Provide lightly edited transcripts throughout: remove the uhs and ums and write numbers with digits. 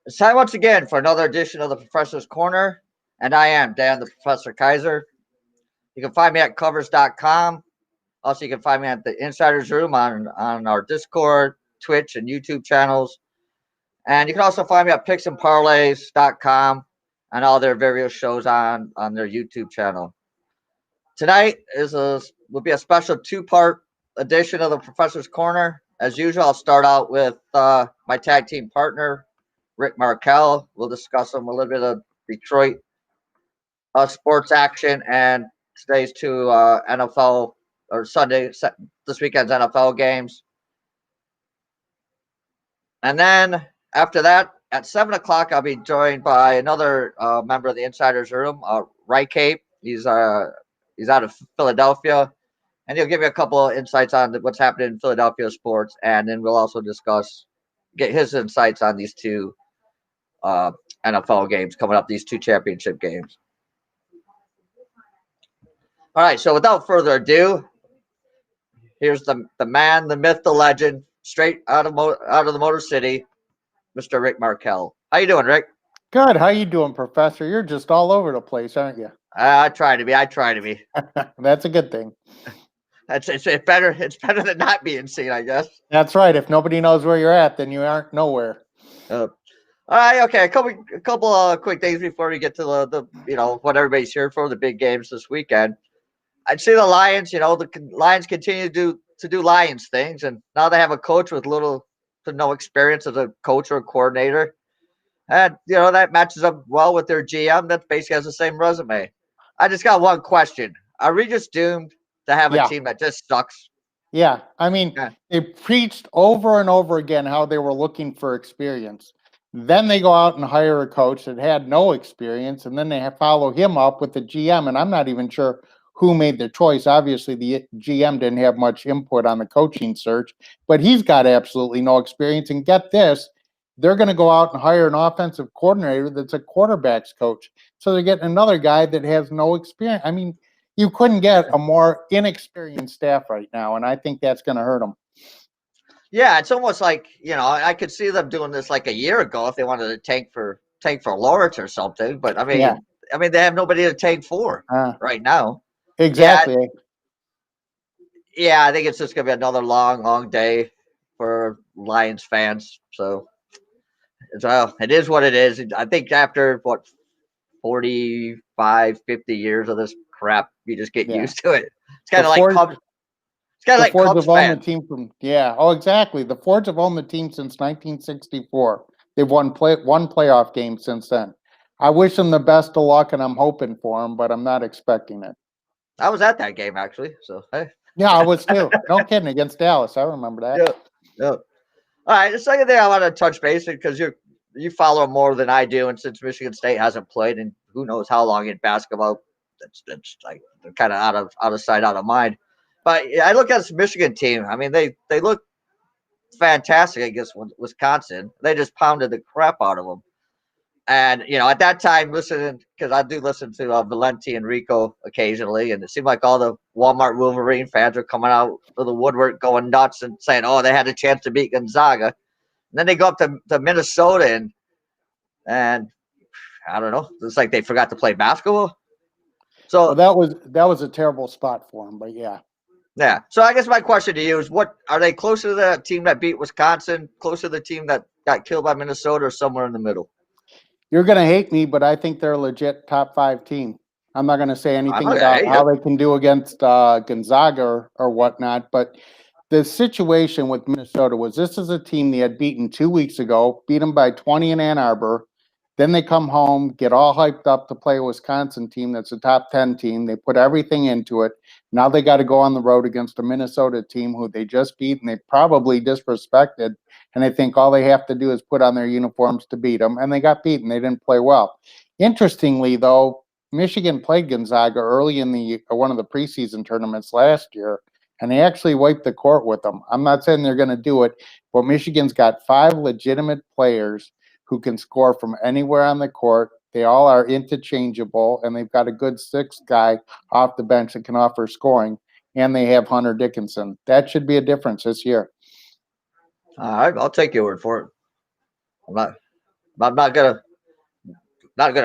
It's time once again for another edition of the Professor's Corner, and I am Dan the Professor Kaiser. You can find me at covers.com. Also, you can find me at the Insider's Room on our Discord, Twitch, and YouTube channels. And you can also find me at picksandparlays.com and all their various shows on their YouTube channel. Tonight will be a special two-part edition of the Professor's Corner. As usual, I'll start out with my tag team partner, Rick Markel. We'll discuss a little bit of Detroit sports action and today's two NFL or this weekend's NFL games. And then after that, at 7 o'clock, I'll be joined by another member of the Insider's Room, Ray Cape. He's out of Philadelphia, and he'll give you a couple of insights on what's happening in Philadelphia sports, and then we'll also get his insights on these two NFL games coming up, these two championship games. All right, so without further ado, here's the man, the myth, the legend, straight out of the Motor City, Mr. Rick Markel. How you doing, Rick? Good. How you doing, Professor? You're just all over the place, aren't you? I try to be. That's a good thing. It's better. It's better than not being seen, I guess. That's right. If nobody knows where you're at, then you aren't nowhere. All right. Okay. A couple of quick things before we get to the what everybody's here for, the big games this weekend. I'd say the Lions. The Lions continue to do Lions things, and now they have a coach with little to no experience as a coach or a coordinator. And, that matches up well with their GM that basically has the same resume. I just got one question. Are we just doomed to have a team that just sucks? Yeah. I mean, They preached over and over again how they were looking for experience. Then they go out and hire a coach that had no experience, and then they follow him up with the GM, and I'm not even sure who made the choice. Obviously, the GM didn't have much input on the coaching search, but he's got absolutely no experience. And get this, they're going to go out and hire an offensive coordinator that's a quarterback's coach. So they're getting another guy that has no experience. I mean, you couldn't get a more inexperienced staff right now, and I think that's going to hurt them. Yeah, it's almost like, I could see them doing this like a year ago if they wanted to tank for Lawrence or something. But I mean, they have nobody to tank for right now. Exactly. Yeah, I think it's just going to be another long day for Lions fans. So, it is what it is. I think after, 45, 50 years of this crap, you just get used to it. It's kind of like Cubs. It's kind of like Cubs fans. Exactly. The Fords have owned the team since 1964. They've won one playoff game since then. I wish them the best of luck, and I'm hoping for them, but I'm not expecting it. I was at that game, actually. So, hey. Yeah, I was too. No kidding, against Dallas. I remember that. Yeah. All right. The second thing I want to touch base because you follow them more than I do, and since Michigan State hasn't played, and who knows how long in basketball, that's like they're kind of out of sight, out of mind. But I look at this Michigan team. I mean, they look fantastic against Wisconsin. They just pounded the crap out of them. And, at that time, listening, because I do listen to Valenti and Rico occasionally, and it seemed like all the Walmart Wolverine fans were coming out of the woodwork going nuts and saying, oh, they had a chance to beat Gonzaga. And then they go up to Minnesota, and I don't know. It's like they forgot to play basketball. So that was a terrible spot for them, but yeah. Yeah. So I guess my question to you is, what are they closer to the team that beat Wisconsin, closer to the team that got killed by Minnesota, or somewhere in the middle? You're going to hate me, but I think they're a legit top 5 team. I'm not going to say anything about how they can do against Gonzaga or whatnot, but the situation with Minnesota was this is a team they had beaten 2 weeks ago, beat them by 20 in Ann Arbor. Then they come home, get all hyped up to play a Wisconsin team that's a top 10 team. They put everything into it. Now they got to go on the road against a Minnesota team who they just beat and they probably disrespected. And I think all they have to do is put on their uniforms to beat them. And they got beaten. They didn't play well. Interestingly, though, Michigan played Gonzaga early in one of the preseason tournaments last year, and they actually wiped the court with them. I'm not saying they're going to do it, but Michigan's got 5 legitimate players who can score from anywhere on the court. They all are interchangeable, and they've got a good 6th guy off the bench that can offer scoring, and they have Hunter Dickinson. That should be a difference this year. All right, I'll take your word for it. I'm not gonna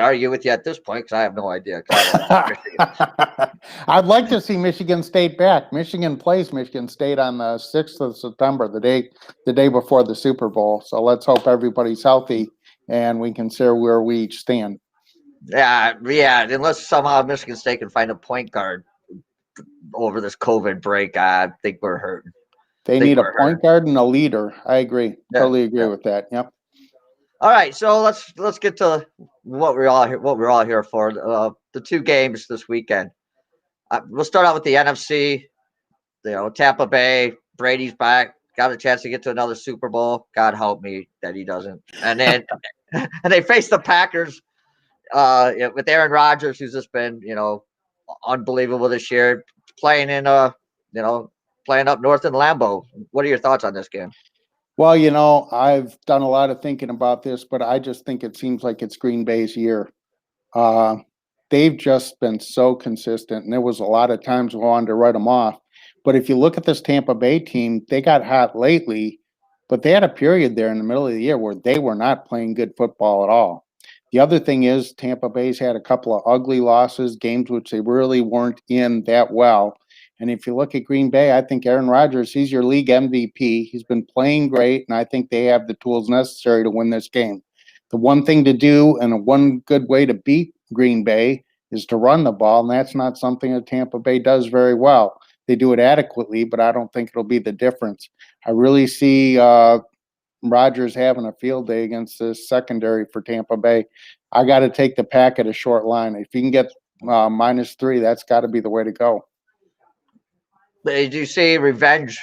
argue with you at this point because I have no idea. 'Cause I don't watch Michigan. I'd like to see Michigan State back. Michigan plays Michigan State on the 6th of September, the day before the Super Bowl. So let's hope everybody's healthy and we can see where we each stand. Yeah. Unless somehow Michigan State can find a point guard over this COVID break, I think we're hurting. They need a point guard and a leader. I agree. Totally agree with that. Yep. All right, so let's get to what we're all here for. The two games this weekend. We'll start out with the NFC. Tampa Bay. Brady's back. Got a chance to get to another Super Bowl. God help me that he doesn't. And then and they face the Packers with Aaron Rodgers, who's just been unbelievable this year, playing in playing up north in Lambeau. What are your thoughts on this game? Well, I've done a lot of thinking about this, but I just think it seems like it's Green Bay's year. They've just been so consistent, and there was a lot of times we wanted to write them off. But if you look at this Tampa Bay team, they got hot lately, but they had a period there in the middle of the year where they were not playing good football at all. The other thing is Tampa Bay's had a couple of ugly losses, games which they really weren't in that well. And if you look at Green Bay, I think Aaron Rodgers, he's your league MVP. He's been playing great, and I think they have the tools necessary to win this game. The one thing to do and one good way to beat Green Bay is to run the ball, and that's not something that Tampa Bay does very well. They do it adequately, but I don't think it'll be the difference. I really see Rodgers having a field day against this secondary for Tampa Bay. I got to take the Pack at a short line. If you can get -3, that's got to be the way to go. Did you see revenge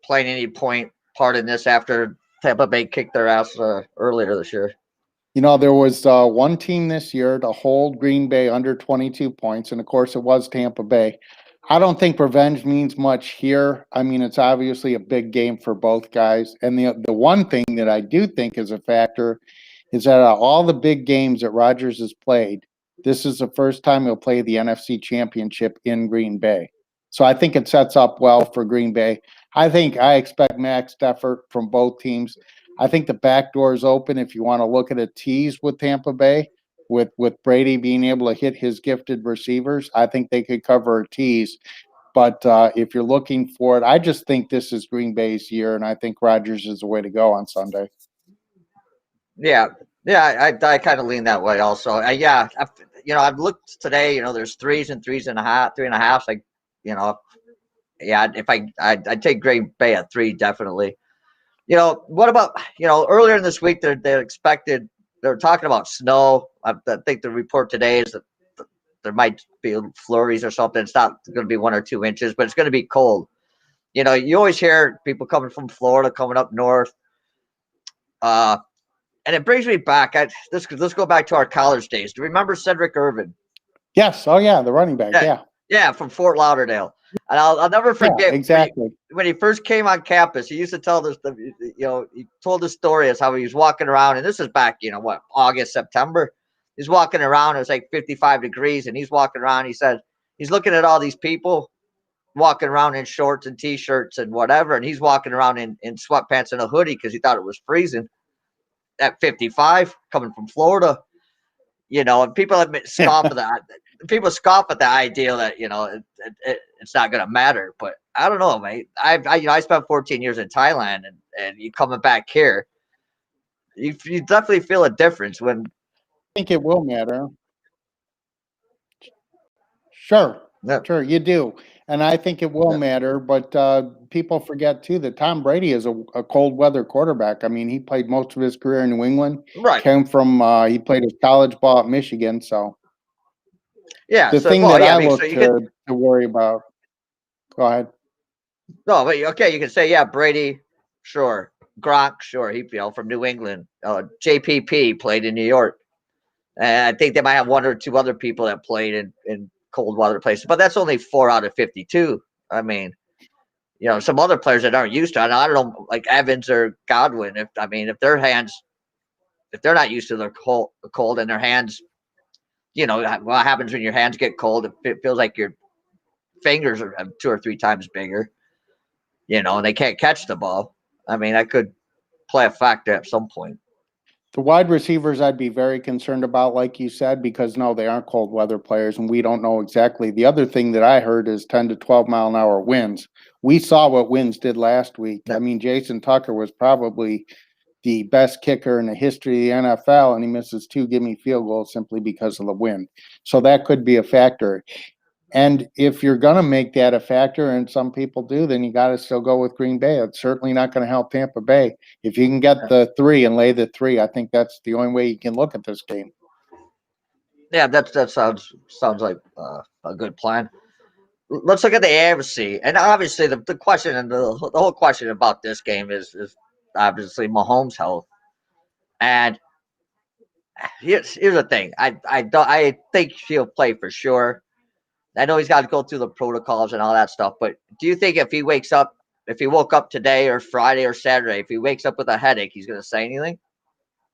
playing any part in this after Tampa Bay kicked their ass earlier this year? There was one team this year to hold Green Bay under 22 points, and of course it was Tampa Bay. I don't think revenge means much here. I mean, it's obviously a big game for both guys. And the one thing that I do think is a factor is that all the big games that Rodgers has played, this is the first time he'll play the NFC Championship in Green Bay. So I think it sets up well for Green Bay. I expect maxed effort from both teams. I think the back door is open if you want to look at a tease with Tampa Bay, with Brady being able to hit his gifted receivers. I think they could cover a tease. But if you're looking for it, I just think this is Green Bay's year, and I think Rodgers is the way to go on Sunday. Yeah, I kind of lean that way also. I've looked today. There's 3s and 3.5, 3.5. Like, if I'd take Green Bay at 3 definitely. What about earlier in this week they were talking about snow. I think the report today is that there might be flurries or something. It's not going to be 1 or 2 inches, but it's going to be cold. You always hear people coming from Florida coming up north. And it brings me back. Let's go back to our college days. Do you remember Cedric Irvin? Yes. Oh yeah, the running back. Yeah. Yeah, from Fort Lauderdale. And I'll never forget exactly when he first came on campus. He used to tell this. He told the story as how he was walking around, and this is back, August, September. He's walking around. It was like 55 degrees, and he's walking around. He said he's looking at all these people walking around in shorts and t-shirts and whatever, and he's walking around in sweatpants and a hoodie because he thought it was freezing at 55, coming from Florida. And people scoff at that. People scoff at the idea that it's not going to matter. But I don't know, mate. I spent 14 years in Thailand, and you coming back here, you definitely feel a difference when. I think it will matter. Sure, you do, and I think it will matter. But people forget too that Tom Brady is a cold weather quarterback. I mean, he played most of his career in New England. Right. Came from he played his college ball at Michigan. So yeah, the thing that I look to worry about. Go ahead. No, but okay, you can say Brady, sure. Gronk, sure. He from New England. JPP played in New York, and I think they might have 1 or 2 other people that played in cold weather places, but that's only 4 out of 52. I mean, some other players that aren't used to it. I don't know, like Evans or Godwin. If they're not used to the cold and their hands, what happens when your hands get cold? It feels like your fingers are 2 or 3 times bigger, and they can't catch the ball. I mean, that could play a factor at some point. The wide receivers I'd be very concerned about, like you said, because no, they aren't cold weather players, and we don't know exactly. The other thing that I heard is 10 to 12 mile an hour winds. We saw what winds did last week. I mean, Jason Tucker was probably the best kicker in the history of the NFL, and he misses 2 gimme field goals simply because of the wind. So that could be a factor. And if you're going to make that a factor, and some people do, then you got to still go with Green Bay. It's certainly not going to help Tampa Bay. If you can get the 3 and lay the 3, I think that's the only way you can look at this game. Yeah, that sounds like a good plan. Let's look at the AFC, and obviously the question and the whole question about this game is obviously Mahomes' health. And here's the thing, I think he'll play for sure. I know he's got to go through the protocols and all that stuff, but do you think if he woke up today or Friday or Saturday, if he wakes up with a headache, he's going to say anything?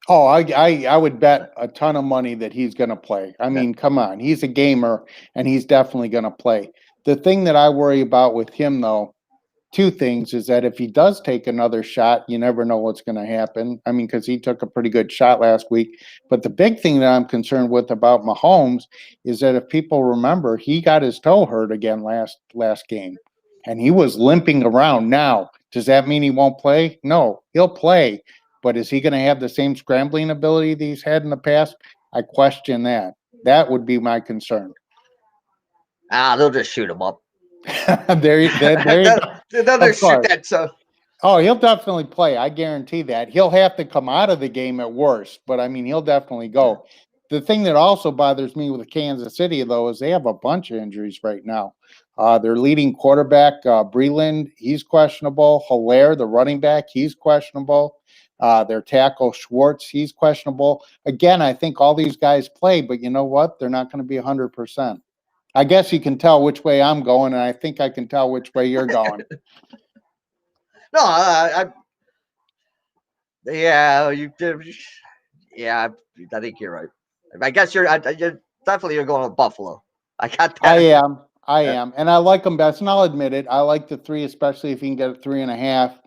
Oh, I would bet a ton of money that he's going to play. I mean, come on, he's a gamer, and he's definitely going to play. The thing that I worry about with him, though, 2 things is that if he does take another shot, you never know what's going to happen. I mean, because he took a pretty good shot last week. But the big thing that I'm concerned with about Mahomes is that if people remember, he got his toe hurt again last game, and he was limping around. Now, does that mean he won't play? No, he'll play. But is he going to have the same scrambling ability that he's had in the past? I question that. That would be my concern. They'll just shoot him up. there you they'll just shoot that. So, oh, he'll definitely play. I guarantee that. He'll have to come out of the game at worst, but I mean, he'll definitely go. The thing that also bothers me with Kansas City, though, is they have a bunch of injuries right now. Their leading quarterback, Breland, he's questionable. Hilaire, the running back, he's questionable. Their tackle, Schwartz, he's questionable. Again, I think all these guys play, but you know what? They're not going to be 100%. I guess you can tell which way I'm going, and I think I can tell which way you're going. No, yeah, you did. Yeah, I think you're right. I guess you're definitely going with Buffalo. I got that. I am, and I like them best, and I'll admit it. I like the 3, especially if you can get a 3.5.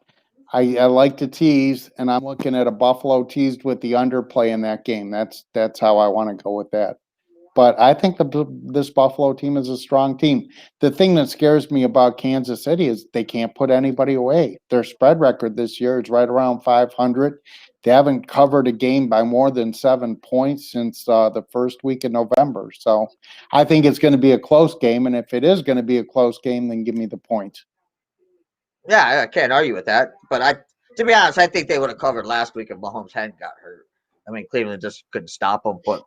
I like to tease, and I'm looking at a Buffalo teased with the underplay in that game. That's how I want to go with that. But I think this Buffalo team is a strong team. The thing that scares me about Kansas City is they can't put anybody away. Their spread record this year is right around 500. They haven't covered a game by more than 7 points since the first week of November. So I think it's going to be a close game. And if it is going to be a close game, then give me the points. Yeah, I can't argue with that. But to be honest, I think they would have covered last week if Mahomes hadn't got hurt. I mean, Cleveland just couldn't stop him, but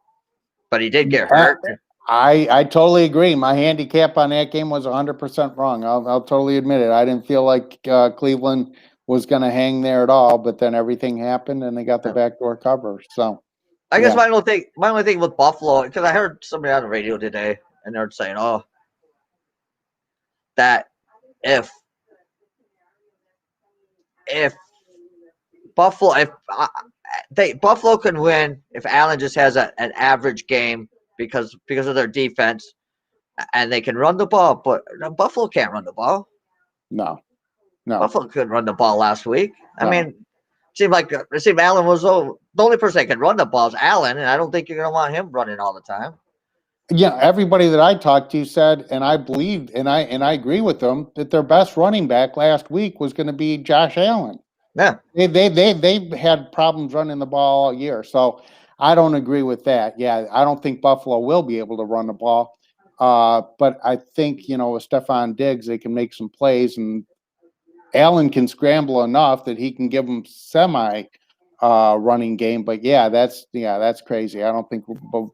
he did get hurt. I totally agree. My handicap on that game was 100% wrong. I'll totally admit it. I didn't feel like Cleveland was going to hang there at all, but then everything happened and they got the backdoor cover. So I guess my only thing with Buffalo, because I heard somebody on the radio today and they're saying, "Oh, that if Buffalo Buffalo can win if Allen just has an average game because of their defense, and they can run the ball, but Buffalo can't run the ball. No. Buffalo couldn't run the ball last week. No. I mean, it seemed Allen was the only person that could run the ball is Allen, and I don't think you're going to want him running all the time. Yeah, everybody that I talked to said, and I believed, and I agree with them, that their best running back last week was going to be Josh Allen. Yeah, they've had problems running the ball all year, so I don't agree with that. Yeah, I don't think Buffalo will be able to run the ball, but I think with Stephon Diggs they can make some plays, and Allen can scramble enough that he can give them semi running game. But that's crazy. I don't think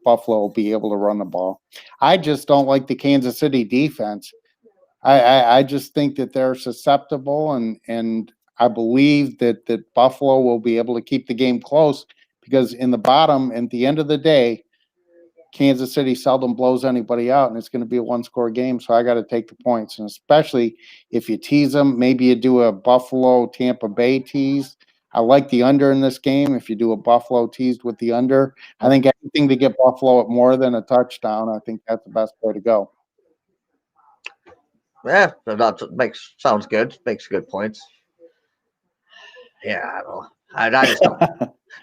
Buffalo will be able to run the ball. I just don't like the Kansas City defense. I just think that they're susceptible, and I believe that Buffalo will be able to keep the game close because in the bottom, at the end of the day, Kansas City seldom blows anybody out, and it's going to be a 1-score game. So I got to take the points, and especially if you tease them, maybe you do a Buffalo Tampa Bay tease. I like the under in this game. If you do a Buffalo teased with the under, I think anything to get Buffalo at more than a touchdown, I think that's the best way to go. Yeah, that sounds good. Makes good points. Yeah, I just don't.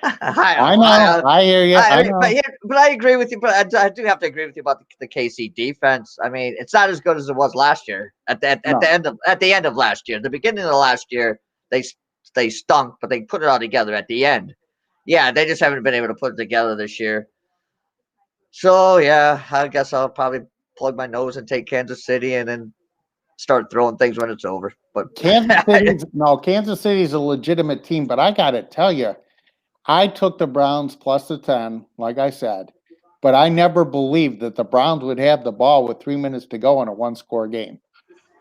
I know. I hear you. I know. But I agree with you. But I do have to agree with you about the KC defense. I mean, it's not as good as it was last year. At the end of last year, the beginning of last year, they stunk, but they put it all together at the end. Yeah, they just haven't been able to put it together this year. So yeah, I guess I'll probably plug my nose and take Kansas City, and then start throwing things when it's over. But Kansas City's a legitimate team, but I got to tell you, I took the Browns plus the 10, like I said, but I never believed that the Browns would have the ball with 3 minutes to go in a one-score game.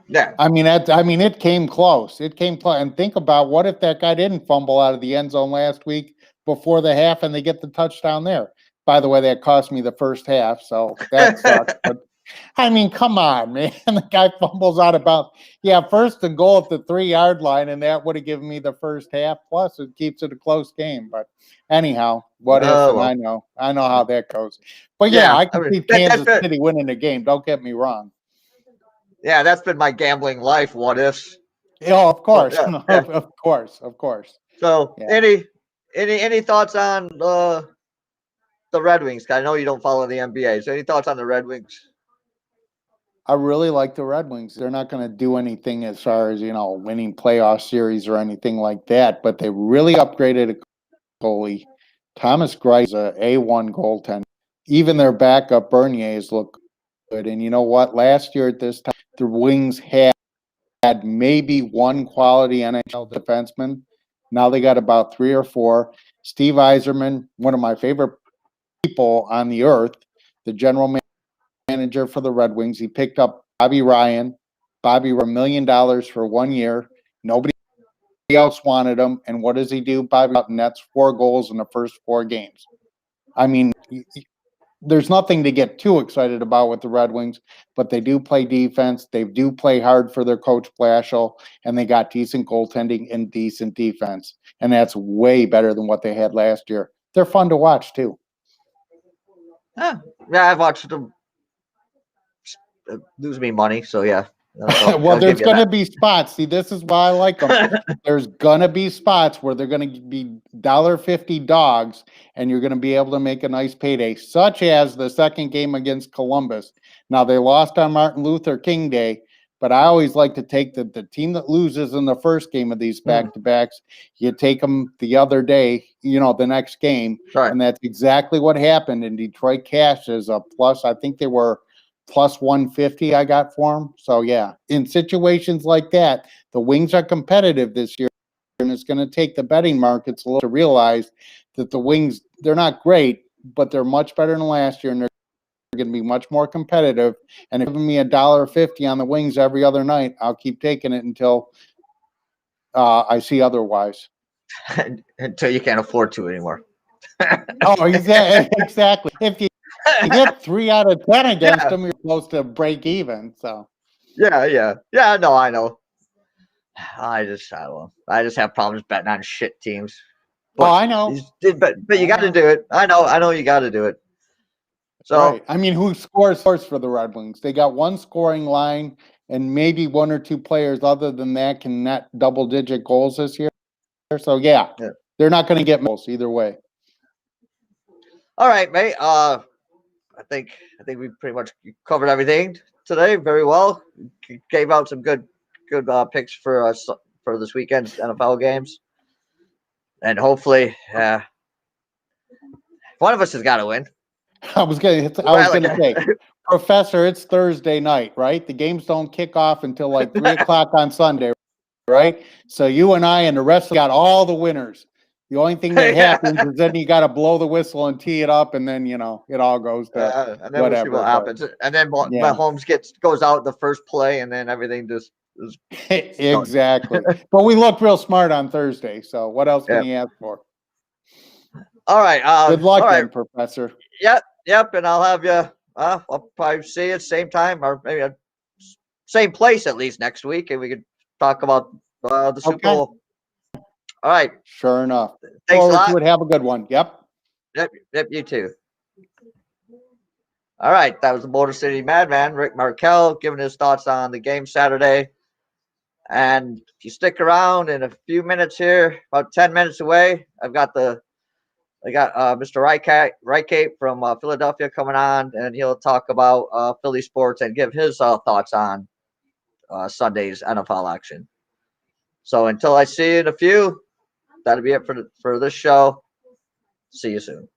Yeah. I mean, it came close. It came close. And think about what if that guy didn't fumble out of the end zone last week before the half and they get the touchdown there. By the way, that cost me the first half, so that sucks. But I mean, come on, man. The guy fumbles out about, first and goal at the 3-yard line, and that would have given me the first half. Plus, it keeps it a close game. But anyhow, what if? And I know how that goes. But I can see Kansas City winning the game. Don't get me wrong. Yeah, that's been my gambling life. What ifs? Oh, of course, of course. So, any thoughts on the Red Wings? I know you don't follow the NBA. So, any thoughts on the Red Wings? I really like the Red Wings. They're not going to do anything as far as, winning playoff series or anything like that, but they really upgraded a goalie. Thomas Greiss is a A1 goaltender. Even their backup Bernier's look good. And you know what? Last year at this time, the Wings had maybe one quality NHL defenseman. Now they got about 3 or 4. Steve Yzerman, one of my favorite people on the earth, the general manager for the Red Wings. He picked up Bobby Ryan. Bobby $1 million for 1 year. Nobody else wanted him. And what does he do? Bobby nets 4 goals in the first 4 games. I mean, there's nothing to get too excited about with the Red Wings, but they do play defense. They do play hard for their coach Blashill, and they got decent goaltending and decent defense. And that's way better than what they had last year. They're fun to watch too. Yeah, I've watched them lose me money, so yeah. Well, there's going to be spots. See, this is why I like them. There's going to be spots where they're going to be $1.50 dogs, and you're going to be able to make a nice payday, such as the second game against Columbus. Now, they lost on Martin Luther King Day, but I always like to take the team that loses in the first game of these back-to-backs. You take them the other day, the next game, and that's exactly what happened. And Detroit Cash is a plus. I think they were plus 150 I got for them. So, in situations like that, the Wings are competitive this year, and it's going to take the betting markets a little to realize that the Wings, they're not great, but they're much better than last year, and they're going to be much more competitive. And if giving me $1.50 on the Wings every other night, I'll keep taking it until I see otherwise. Until you can't afford to anymore. Oh, exactly. If you get 3 out of 10 against them, you're supposed to break even. So, yeah. No, I know. I don't know. I just have problems betting on shit teams. But, I know. But you got to do it. I know you got to do it. So, I mean, who scores for the Red Wings? They got one scoring line, and maybe 1 or 2 players other than that can net double-digit goals this year. So, they're not going to get goals either way. All right, mate. I think we pretty much covered everything today very well. Gave out some good picks for us for this weekend's NFL games, and hopefully, one of us has got to win. I was gonna say, Professor, it's Thursday night, right? The games don't kick off until like 3 o'clock on Sunday, right? So you and I and the rest got all the winners. The only thing that happens is then you got to blow the whistle and tee it up, and then it all goes to and then whatever. We'll see what happens. And then Mahomes goes out the first play, and then everything just is exactly. But we looked real smart on Thursday, so what else can you ask for? All right. Good luck, then, Professor. Yep. And I'll have you. I'll probably see you same time or maybe same place at least next week, and we could talk about the Super Bowl. All right. Sure enough. Thanks a lot. Have a good one. Yep. You too. All right. That was the Motor City Madman, Rick Markel, giving his thoughts on the game Saturday. And if you stick around in a few minutes here, about 10 minutes away, I've got the We got Mr. Rycate from Philadelphia coming on, and he'll talk about Philly sports and give his thoughts on Sunday's NFL action. So until I see you in a few, that'll be it for this show. See you soon.